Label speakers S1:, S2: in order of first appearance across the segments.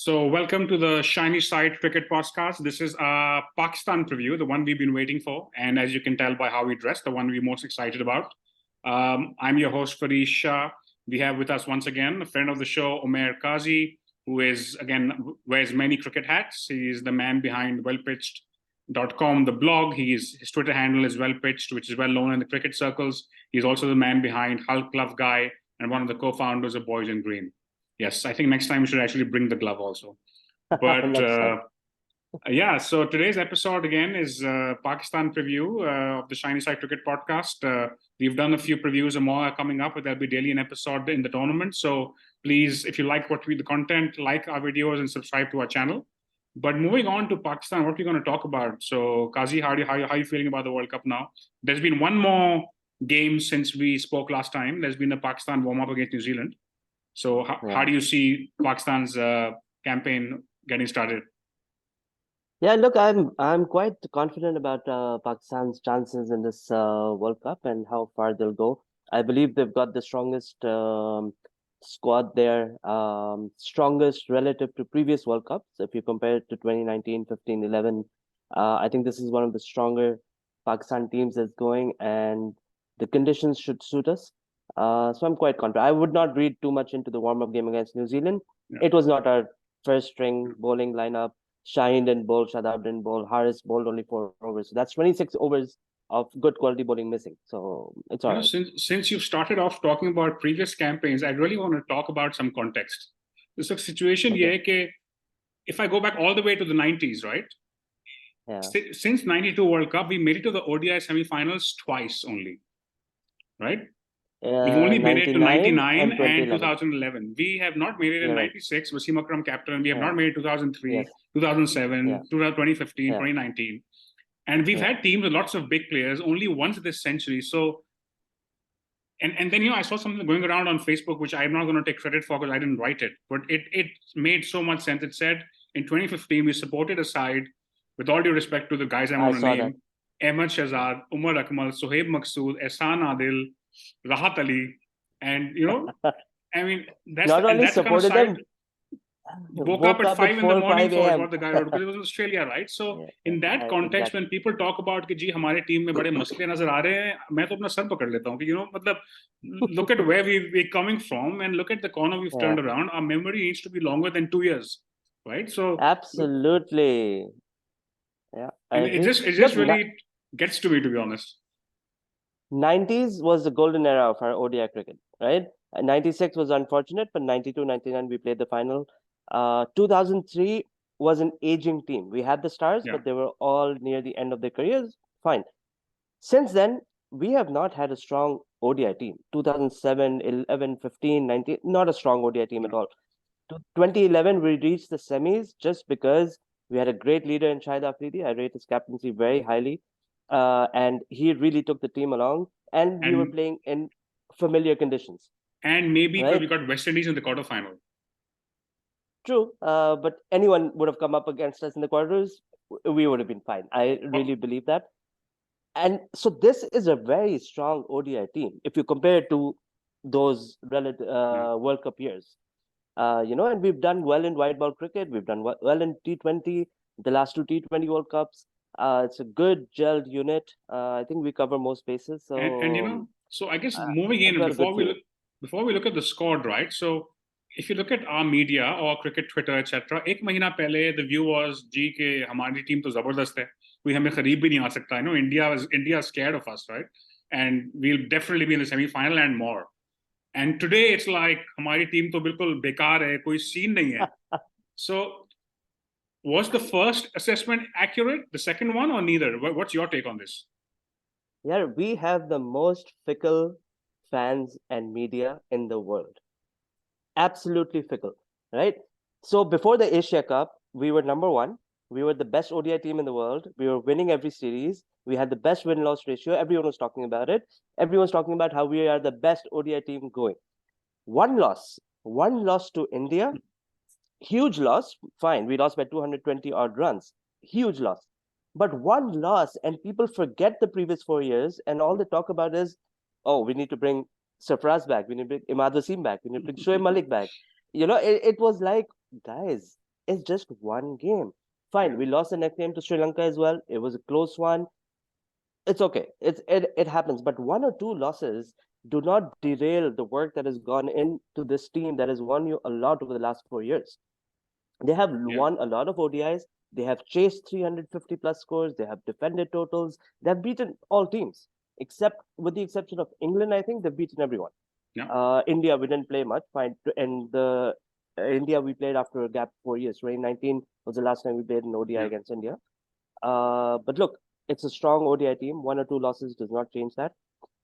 S1: So, welcome to the Shiny Side Cricket Podcast. This is our Pakistan preview, the one we've been waiting for. And as you can tell by how we dress, the one we're most excited about. I'm your host, Fareesh Shah. We have with us once again a friend of the show, Umair Qazi, who is, again, wears many cricket hats. He is the man behind wellpitched.com, the blog. His Twitter handle is wellpitched, which is well known in the cricket circles. He's also the man behind Hulk Glove Guy and one of the co-founders of Boys in Green. Yes, I think next time we should actually bring the glove also. But yeah, so today's episode again is Pakistan preview of the Shiny Side Cricket Podcast. We've done a few previews and more are coming up, but there'll be daily an episode in the tournament. So please, if you like the content, like our videos and subscribe to our channel. But moving on to Pakistan, what we're going to talk about. So Qazi, how are you feeling about the World Cup now? There's been one more game since we spoke last time. There's been the Pakistan warm-up against New Zealand. So how do you see Pakistan's campaign getting started?
S2: Yeah, look, I'm quite confident about Pakistan's chances in this World Cup and how far they'll go. I believe they've got the strongest squad there, strongest relative to previous World Cups. If you compare it to 2019, 15, 11, I think this is one of the stronger Pakistan teams that's going, and the conditions should suit us. So I'm quite confident. I would not read too much into the warm-up game against New Zealand. Yeah. It was not our first string bowling lineup. Shaheen didn't bowl, Shadab didn't bowl, Haris bowled only 4 overs. So that's 26 overs of good quality bowling missing. So it's all right.
S1: Since you've started off talking about previous campaigns, I really want to talk about some context. This situation here, if I go back all the way to the 90s, right?
S2: Yeah.
S1: Since 92 World Cup, we made it to the ODI semi-finals twice only, right? We've only made it to 99 and 2011. We have not made it in 96. Wasim Akram captain. We have not made it 2003, 2007, 2015, 2019. And we've had teams with lots of big players only once this century. So, and then, I saw something going around on Facebook, which I'm not going to take credit for because I didn't write it. But it made so much sense. It said, in 2015, we supported a side, with all due respect to the guys I'm going to name, Ahmed Shahzad, Umar Akmal, Sohaib Maqsood, Ehsan Adil, Rahat Ali, and I mean, that's
S2: not only
S1: that's
S2: supported them,
S1: woke up at 5 in the morning for what the guy wrote, because it was Australia, right? So in that context, when people talk about कि जी हमारे team में बड़े मसले नजर आ रहे हैं, मैं तो अपना सर पकड़ लेता हूँ कि मतलब look at where we're coming from and look at the corner we've turned around. Our memory needs to be longer than 2 years, right? So
S2: absolutely,
S1: and it just really gets to me, to be honest.
S2: 90s was the golden era of our ODI cricket, right? 96 was unfortunate, but 92, 99, we played the final. 2003 was an aging team. We had the stars, but they were all near the end of their careers. Fine. Since then, we have not had a strong ODI team. 2007, 11, 15, 19, not a strong ODI team at all. 2011, we reached the semis just because we had a great leader in Shahid Afridi. I rate his captaincy very highly. And he really took the team along, and we were playing in familiar conditions.
S1: And maybe because we got West Indies in the quarterfinal.
S2: True, but anyone would have come up against us in the quarters, we would have been fine. I really believe that. And so this is a very strong ODI team if you compare it to those World Cup years. And we've done well in white ball cricket. We've done well in T20, the last 2 T20 World Cups. It's a good gelled unit. I think we cover most bases. So
S1: so I guess moving in before we look at the squad, right? So if you look at our media or cricket Twitter, etc., एक महीना पहले the view was जी के हमारी team तो जबरदस्त है, कोई हमें खरीद भी नहीं आ सकता. India is scared of us, right? And we'll definitely be in the semi-final and more. And today it's like हमारी team तो बिल्कुल बेकार है, कोई scene नहीं है. So was the first assessment accurate, the second one, or neither? What's your take on this?
S2: Yeah, we have the most fickle fans and media in the world. Absolutely fickle, right? So before the Asia Cup, we were number 1. We were the best ODI team in the world. We were winning every series. We had the best win-loss ratio. Everyone was talking about it. Everyone's talking about how we are the best ODI team going. One loss to India. Huge loss, fine. We lost by 220 odd runs. Huge loss. But one loss, and people forget the previous 4 years, and all they talk about is, oh, we need to bring Sarfaraz back. We need to bring Imad Wasim back. We need to bring Shoaib Malik back. It was like, guys, It's just one game. Fine, we lost the next game to Sri Lanka as well. It was a close one. It's okay. It happens. But one or two losses do not derail the work that has gone into this team that has won you a lot over the last 4 years. They have won a lot of ODIs. They have chased 350 plus scores. They have defended totals. They have beaten all teams, except with the exception of England. I think they've beaten everyone. India, we didn't play much. Fine, and the India we played after a gap of 4 years. 2019 was the last time we played an ODI against India. But look, it's a strong ODI team. One or two losses does not change that.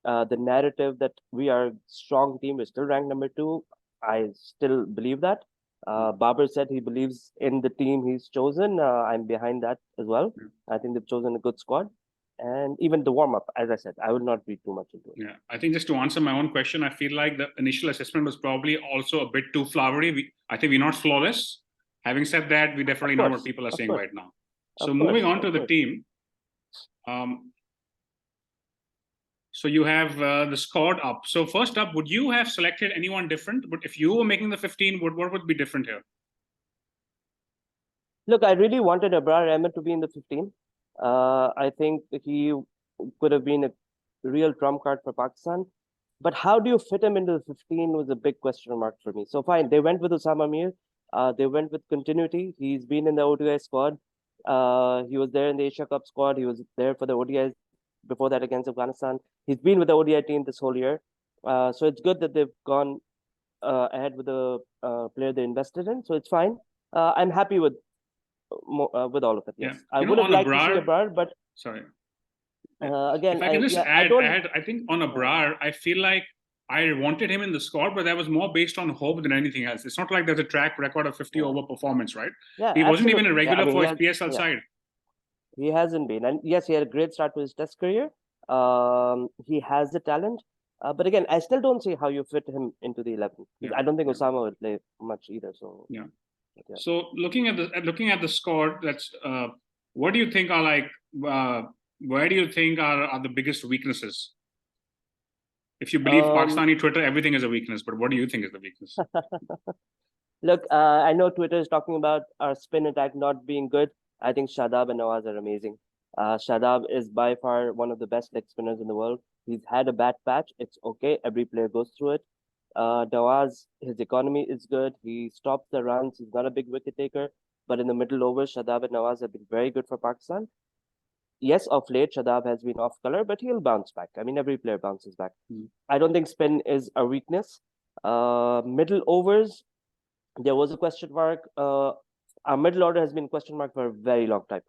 S2: The narrative that we are a strong team, we're still ranked number 2. I still believe that. Babar said he believes in the team he's chosen. I'm behind that as well. I think they've chosen a good squad. And even the warm-up, as I said, I will not read too much into it.
S1: Yeah, I think just to answer my own question, I feel like the initial assessment was probably also a bit too flowery. I think we're not flawless. Having said that, we definitely know what people are saying right now. So moving on to the team. So you have the squad up. So first up, would you have selected anyone different? But if you were making the 15, what would be different here?
S2: Look, I really wanted Abrar Ahmed to be in the 15. I think he could have been a real trump card for Pakistan. But how do you fit him into the 15 was a big question mark for me. So fine, they went with Osama Mir. They went with continuity. He's been in the ODI squad. He was there in the Asia Cup squad. He was there for the ODIs before that against Afghanistan. He's been with the ODI team this whole year. So it's good that they've gone ahead with the player they invested in. So it's fine. I'm happy with all of it. Yes, I would have liked to see Abrar, but
S1: sorry.
S2: Again,
S1: if I can just add, I think on Abrar, I feel like I wanted him in the squad, but that was more based on hope than anything else. It's not like there's a track record of 50 over performance, right?
S2: Yeah,
S1: he wasn't even a regular for his PSL side.
S2: He hasn't been, and yes, he had a great start to his Test career. He has the talent, but again, I still don't see how you fit him into the 11. I don't think Osama would play much either. So
S1: So looking at the squad, that's what do you think are like? Where do you think are the biggest weaknesses? If you believe Pakistani Twitter, everything is a weakness. But what do you think is the weakness?
S2: Look, I know Twitter is talking about our spin attack not being good. I think Shadab and Nawaz are amazing. Shadab is by far one of the best leg spinners in the world. He's had a bad patch. It's okay. Every player goes through it. Nawaz, his economy is good. He stops the runs. He's not a big wicket taker. But in the middle overs, Shadab and Nawaz have been very good for Pakistan. Yes, of late, Shadab has been off color, but he'll bounce back. I mean, every player bounces back. I don't think spin is a weakness. Middle overs, there was a question mark. Our middle order has been question mark for a very long time.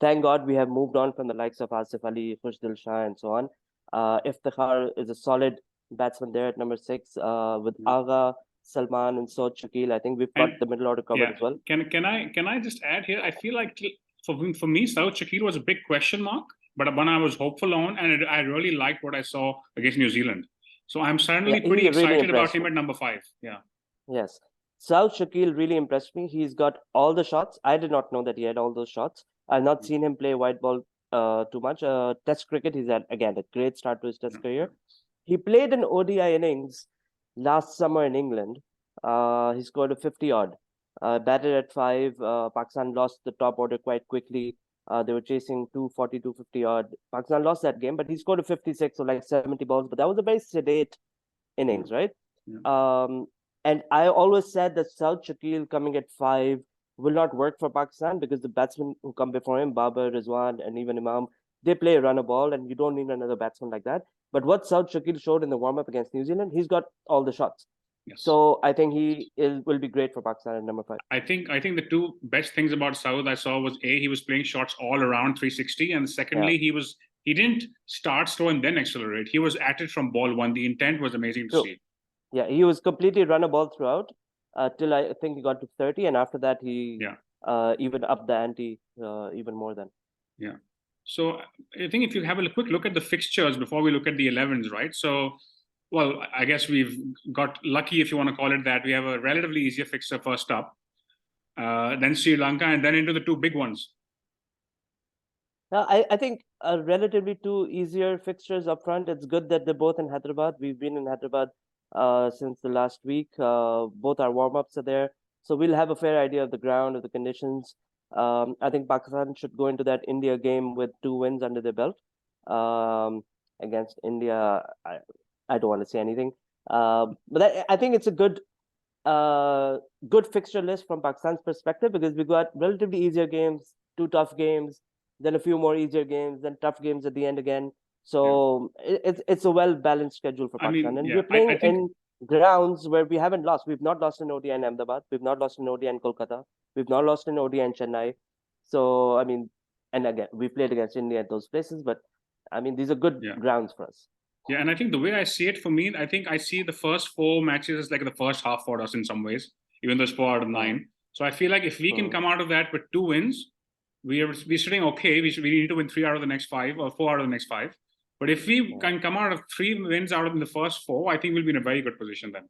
S2: Thank God we have moved on from the likes of Asif Ali, Khushdil Shah, and so on. Iftikhar is a solid batsman there at number 6 with Agha, Salman, and Saud Shakil. I think we've got the middle order covered as well.
S1: Can I just add here? I feel like for me, Saud Shakil was a big question mark, but one I was hopeful on, and I really liked what I saw against New Zealand. So I'm certainly pretty excited about him at number 5. Yeah.
S2: Yes. Saud Shakil really impressed me. He's got all the shots. I did not know that he had all those shots. I've not seen him play white ball too much. Test cricket, he's had, again, a great start to his Test career. He played an ODI innings last summer in England. He scored a 50-odd. Batted at 5. Pakistan lost the top order quite quickly. They were chasing 240, 250-odd. Pakistan lost that game, but he scored a 56, so like 70 balls. But that was a very sedate innings, right? And I always said that Saud Shakil coming at 5 will not work for Pakistan because the batsmen who come before him, Babar, Rizwan, and even Imam, they play run a ball, and you don't need another batsman like that. But what Saud Shakil showed in the warm-up against New Zealand, he's got all the shots. So I think he will be great for Pakistan at number 5.
S1: I think the two best things about Saud I saw was he was playing shots all around 360, and secondly he didn't start slow and then accelerate. He was at it from ball 1. The intent was amazing to see.
S2: Yeah, he was completely run a ball throughout till I think he got to 30, and after that he even upped the ante even more than.
S1: Yeah. So I think if you have a quick look at the fixtures before we look at the 11s, right? So, well, I guess we've got lucky, if you want to call it that. We have a relatively easier fixture first up, then Sri Lanka, and then into the two big ones.
S2: I think relatively 2 easier fixtures up front. It's good that they're both in Hyderabad. We've been in Hyderabad since the last week. Both our warm-ups are there. So we'll have a fair idea of the ground, of the conditions. I think Pakistan should go into that India game with 2 wins under their belt. Against India, I don't want to say anything. But I think it's a good fixture list from Pakistan's perspective, because we got relatively easier games, 2 tough games, then a few more easier games, then tough games at the end again. So it's a well-balanced schedule for Pakistan. And we're
S1: I
S2: playing
S1: think
S2: in grounds where we haven't lost. We've not lost in ODI in Ahmedabad. We've not lost in ODI in Kolkata. We've not lost in ODI in Chennai. So, I mean, and again, we played against India at those places, but I mean, these are good grounds for us.
S1: Yeah, and I think the way I see it, for me, I think I see the first 4 matches as like the first half for us in some ways, even though it's 4 out of 9. So I feel like if we can come out of that with 2 wins, we're sitting okay. We need to win 3 out of the next 5 or 4 out of the next 5. But if we can come out of 3 wins out of the first 4, I think we'll be in a very good position then.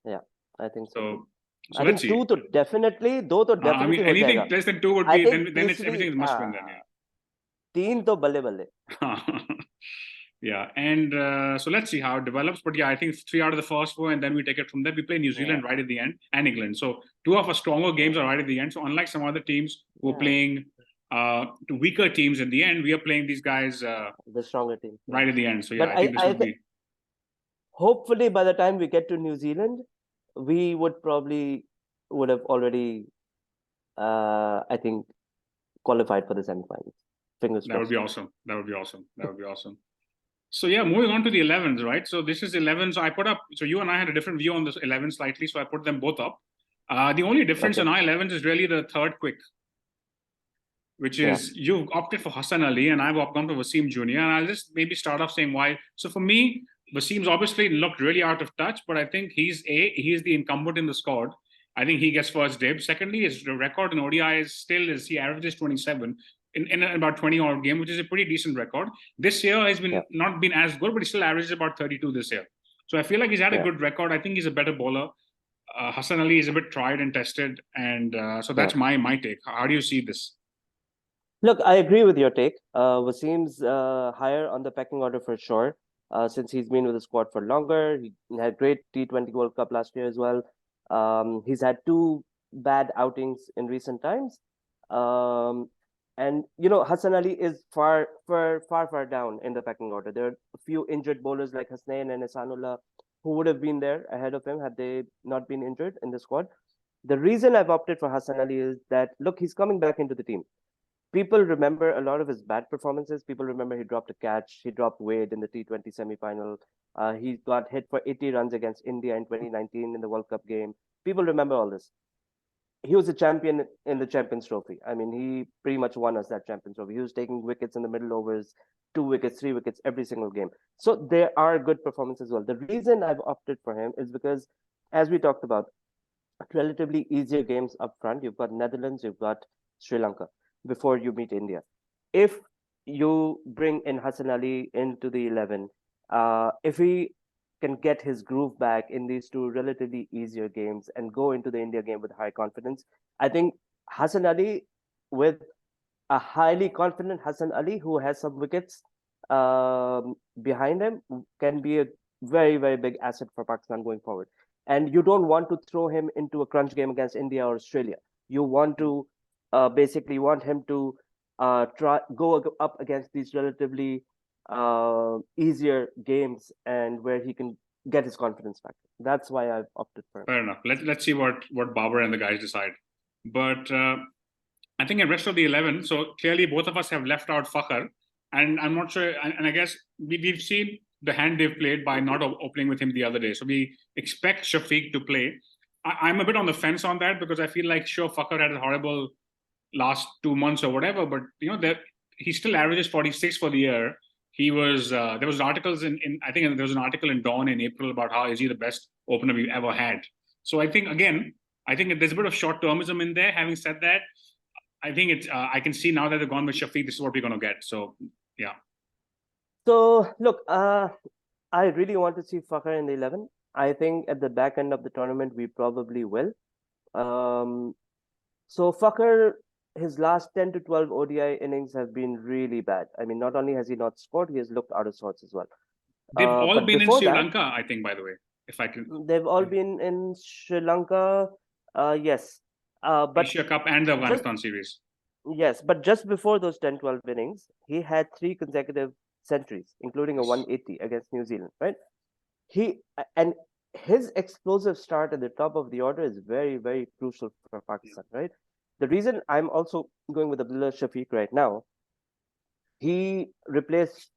S2: Yeah, I think so.
S1: So
S2: I
S1: let's
S2: think
S1: see.
S2: 2 to definitely, 2 to definitely.
S1: I mean, anything less than 2 would be then it's everything is must win then. Yeah.
S2: 3 to balle balle.
S1: Yeah, and so let's see how it develops. But yeah, I think 3 out of the first 4, and then we take it from there. We play New Zealand right at the end and England. So 2 of our stronger games are right at the end. So unlike some other teams who are playing to weaker teams at the end, we are playing these guys
S2: the stronger team
S1: right at the end. So yeah,
S2: but
S1: I think this would be.
S2: Hopefully, by the time we get to New Zealand, we would have already, I think, qualified for the semifinals. Fingers crossed.
S1: That would be awesome. That would be awesome. That would be awesome. So yeah, moving on to the 11s, right? So this is 11. So I put up. So you and I had a different view on this 11 slightly. So I put them both up. The only difference in our 11s is really the third quick, which is you've opted for Hassan Ali and I've gone for Wasim Jr. And I'll just maybe start off saying why. So for me, Wasim's obviously looked really out of touch, but I think he's the incumbent in the squad. I think he gets first dibs. Secondly, his record in ODI is he averages 27 in about 20 odd game, which is a pretty decent record. This year has been not been as good, but he still averages about 32 this year. So I feel like he's had a good record. I think he's a better bowler. Hassan Ali is a bit tried and tested, and so that's my take. How do you see this?
S2: Look, I agree with your take. Wasim's higher on the pecking order for sure. Since he's been with the squad for longer, he had great T20 World Cup last year as well. He's had 2 bad outings in recent times. And Hassan Ali is far down in the pecking order. There are a few injured bowlers like Hasnain and Ihsanullah who would have been there ahead of him had they not been injured in the squad. The reason I've opted for Hassan Ali is that, look, he's coming back into the team. People remember a lot of his bad performances. People remember he dropped a catch. He dropped Wade in the T20 semi-final. He got hit for 80 runs against India in 2019 in the World Cup game. People remember all this. He was a champion in the Champions Trophy. I mean, he pretty much won us that Champions Trophy. He was taking wickets in the middle overs, 2 wickets, 3 wickets every single game. So there are good performances as well. The reason I've opted for him is because, as we talked about, relatively easier games up front. You've got Netherlands, you've got Sri Lanka before you meet India. If you bring in Hassan Ali into the 11, if he can get his groove back in these 2 relatively easier games and go into the India game with high confidence, I think Hassan Ali, with a highly confident Hassan Ali who has some wickets behind him, can be a very, very big asset for Pakistan going forward. And you don't want to throw him into a crunch game against India or Australia. You want to basically want him to go up against these relatively easier games and where he can get his confidence back. That's why I've opted for him.
S1: Fair enough. Let's see what Babar and the guys decide. But I think in rest of the 11, so clearly both of us have left out Fakhr, and I'm not sure. And I guess we've seen the hand they've played by not opening with him the other day. So we expect Shafiq to play. I'm a bit on the fence on that because I feel like sure Fakhr had a horrible last 2 months or whatever, but he still averages 46 for the year. He was there was articles in I think there was an article in Dawn in April about how is he the best opener we've ever had. So I think there's a bit of short-termism in there. Having said that, I think it's I can see now that they've gone with Shafiq, this is what we're going to get. So yeah.
S2: So look, I really want to see Fakhr in the 11. I think at the back end of the tournament we probably will. So Fakhr, his last 10 to 12 ODI innings have been really bad. I mean, not only has he not scored, he has looked out of sorts as well.
S1: They've all been in Sri Lanka, I think, by the way, if I can.
S2: They've all been in Sri Lanka. Yes. But
S1: Asia Cup and the
S2: just
S1: Afghanistan series.
S2: yes, but just before those 10-12 innings, he had 3 consecutive centuries, including a
S1: Yes.
S2: 180 against New Zealand, right? And his explosive start at the top of the order is very, very crucial for Pakistan, right? The reason I'm also going with Abdullah Shafiq right now, he replaced,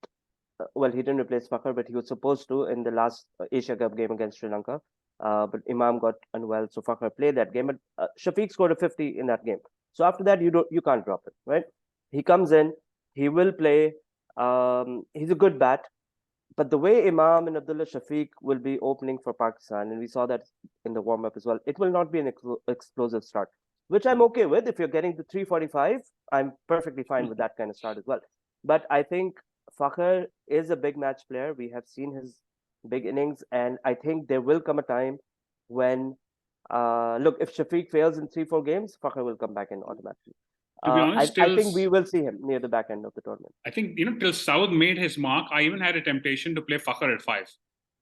S2: well, he didn't replace Fakhar, but he was supposed to in the last Asia Cup game against Sri Lanka. But Imam got unwell, so Fakhar played that game. But Shafiq scored a 50 in that game. So after that, you can't drop it, right? He comes in, he will play. He's a good bat, but the way Imam and Abdullah Shafiq will be opening for Pakistan, and we saw that in the warm up as well, it will not be an explosive start, which I'm okay with. If you're getting to 345, I'm perfectly fine with that kind of start as well. But I think Fakhar is a big match player. We have seen his big innings, and I think there will come a time when, look, if Shafiq fails in 3-4 games, Fakhar will come back in automatically.
S1: To be honest,
S2: I think we will see him near the back end of the tournament.
S1: I think, till South made his mark, I even had a temptation to play Fakhar at 5.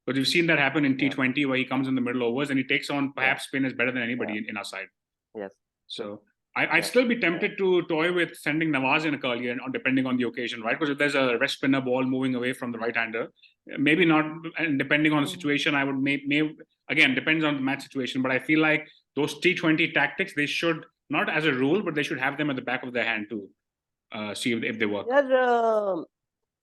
S1: But we've seen that happen in T20 where he comes in the middle overs and he takes on perhaps spinners better than anybody in our side.
S2: Yes.
S1: So I'd still be tempted to toy with sending Nawaz in earlier, depending on the occasion, right? Because if there's a rest spinner ball moving away from the right-hander, maybe not, and depending on the situation, I would again, depends on the match situation, but I feel like those T20 tactics, they should, not as a rule, but they should have them at the back of their hand to see if they work.
S2: यार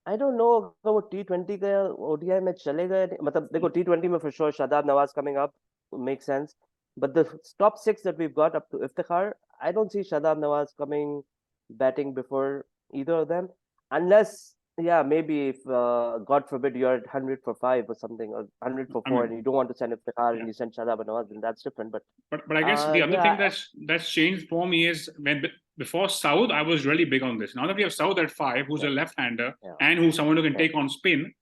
S2: I don't know अगर वो T20 का ODI में चलेगा या नहीं मतलब देखो T20 में for sure Shadab Nawaz coming up makes sense, but the top 6 that we've got up to Iftikhar, I don't see Shadab Nawaz coming batting before either of them, unless maybe if God forbid you're at 100 for 5 or something, or 100 for 4, and you don't want to send Iftikhar and you send Shadab Nawaz, then that's different. But
S1: I guess the other thing that's changed for me is before South, I was really big on this. Now that we have South at 5, who's a left-hander and who's someone who can take on spin,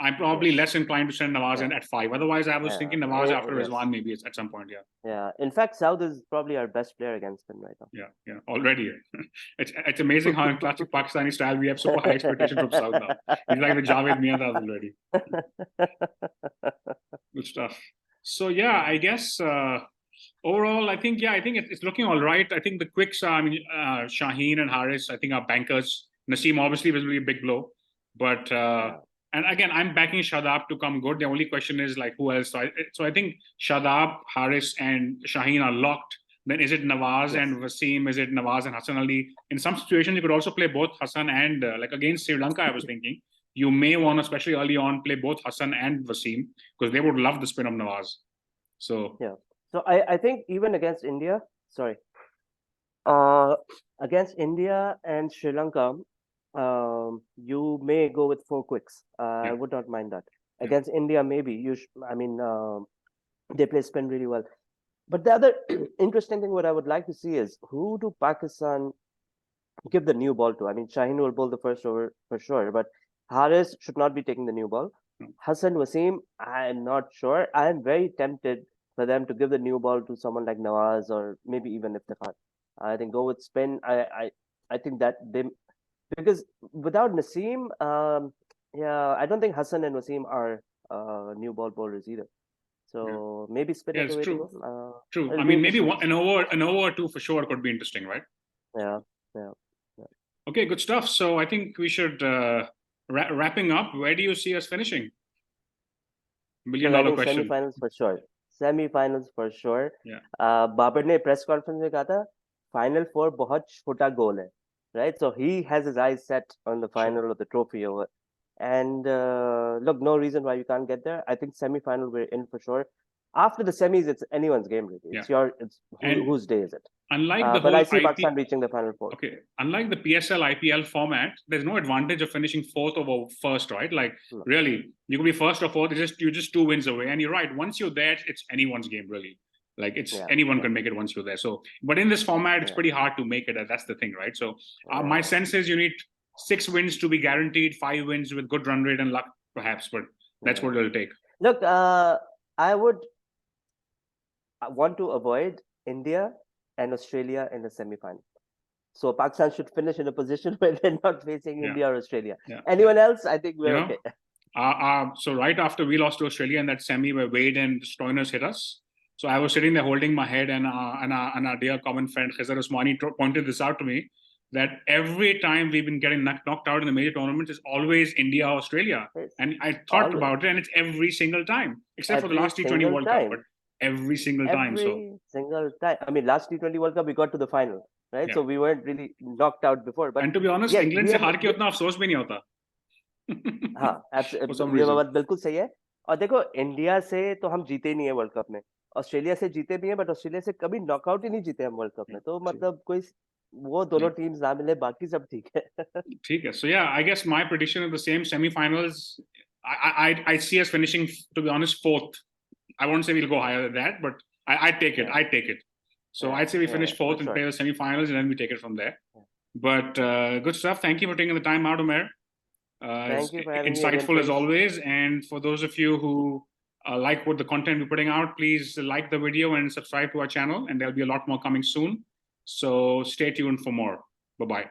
S1: I'm probably less inclined to send Nawaz in at 5. Otherwise, I was thinking Nawaz after Rizwan maybe at some point.
S2: Yeah. In fact, South is probably our best player against him right now.
S1: Yeah. Already. It's amazing how in classic Pakistani style we have super high expectations from South now. He's like the Javed Miandaz already. Good stuff. So I guess overall, I think it's looking all right. I think the quicks are, Shaheen and Haris, I think are bankers. Naseem obviously was really a big blow, but and again, I'm backing Shadab to come good. The only question is like who else. So I think Shadab, Haris, and Shaheen are locked. Then is it Nawaz and Wasim? Is it Nawaz and Hassan Ali? In some situations, you could also play both Hassan and like against Sri Lanka. I was thinking you may want to, especially early on, play both Hassan and Wasim because they would love the spin of Nawaz. So
S2: So I think even against India, against India and Sri Lanka, you may go with 4 quicks. I would not mind that. Against India, maybe they play spin really well. But the other interesting thing what I would like to see is who do Pakistan give the new ball to? I mean, Shaheen will bowl the first over for sure, but Haris should not be taking the new ball. Hassan, Wasim, I'm not sure. I'm very tempted for them to give the new ball to someone like Nawaz or maybe even Iftikhar. I think go with spin. I think that they, because without Naseem, I don't think Hassan and Wasim are new ball bowlers either. So maybe spin is the way to go.
S1: True. I mean, maybe an over or two for sure could be interesting, right?
S2: Yeah.
S1: Okay, good stuff. So I think we should wrapping up. Where do you see us finishing? $1 million question.
S2: Semi-finals for sure.
S1: Yeah.
S2: Babar ने press conference में कहा था Final 4 बहुत छोटा goal है, right? So he has his eyes set on the final of the trophy over. And look, no reason why you can't get there. I think semi-final we're in for sure. After the semis, it's anyone's game, really. It's whose day is it?
S1: Unlike the
S2: but I see Pakistan reaching the final 4.
S1: Okay. Unlike the PSL IPL format, there's no advantage of finishing 4th over 1st, right? Like really, you could be 1st or 4th. You're just 2 wins away. And you're right. Once you're there, it's anyone's game, really. Like anyone can make it once you're there. So, but in this format, it's pretty hard to make it. That's the thing, right? So my sense is you need 6 wins to be guaranteed, 5 wins with good run rate and luck, perhaps. But that's what it'll take.
S2: Look, I would want to avoid India and Australia in the semi-final. So Pakistan should finish in a position where they're not facing India or Australia. Anyone else, I think we're okay.
S1: So right after we lost to Australia in that semi where Wade and Stoinis hit us, So I was sitting there holding my head, and our dear common friend Khizar Usmani pointed this out to me, that every time we've been getting knocked out in the major tournaments, it's always India or Australia.
S2: It's
S1: And I thought
S2: always
S1: about it, and it's every single time, except for the
S2: every
S1: last T20
S2: single
S1: World Cup,
S2: time.
S1: but every single time. So
S2: Every single time. I mean, last T20 World Cup, we got to the final, right?
S1: yeah.
S2: So we weren't really knocked out before. But
S1: And to be honest,
S2: yes,
S1: England
S2: we
S1: से
S2: have.
S1: हार के उतना अफसोस भी नहीं होता.
S2: हाँ,
S1: For some
S2: ये
S1: reason.
S2: बात बिल्कुल सही है. और देखो, इंडिया से तो हम जीते ही नहीं है वर्ल्ड कप में. ऑस्ट्रेलिया से जीते भी हैं, बट ऑस्ट्रेलिया से कभी नॉकआउट ही नहीं जीते हम वर्ल्ड कप में. तो मतलब कोई वो दोनों टीम्स ना मिले, बाकी सब ठीक है.
S1: ठीक है. So yeah, I guess my prediction is the same. Semi-finals, I see us finishing, to be honest, fourth. I won't say we'll go higher than that, but I take it.
S2: Yeah.
S1: I take it. So
S2: Yeah,
S1: I'd say we
S2: yeah,
S1: finish fourth
S2: for
S1: and
S2: sure.
S1: play the semi-finals, and then we take it from there.
S2: Yeah.
S1: But good stuff. Thank you for taking the time out, Umair.
S2: Thank you for having me again,
S1: Insightful as
S2: Prince.
S1: always. And for those of you who like what the content we're putting out, please like the video and subscribe to our channel. And there'll be a lot more coming soon. So stay tuned for more. Bye-bye.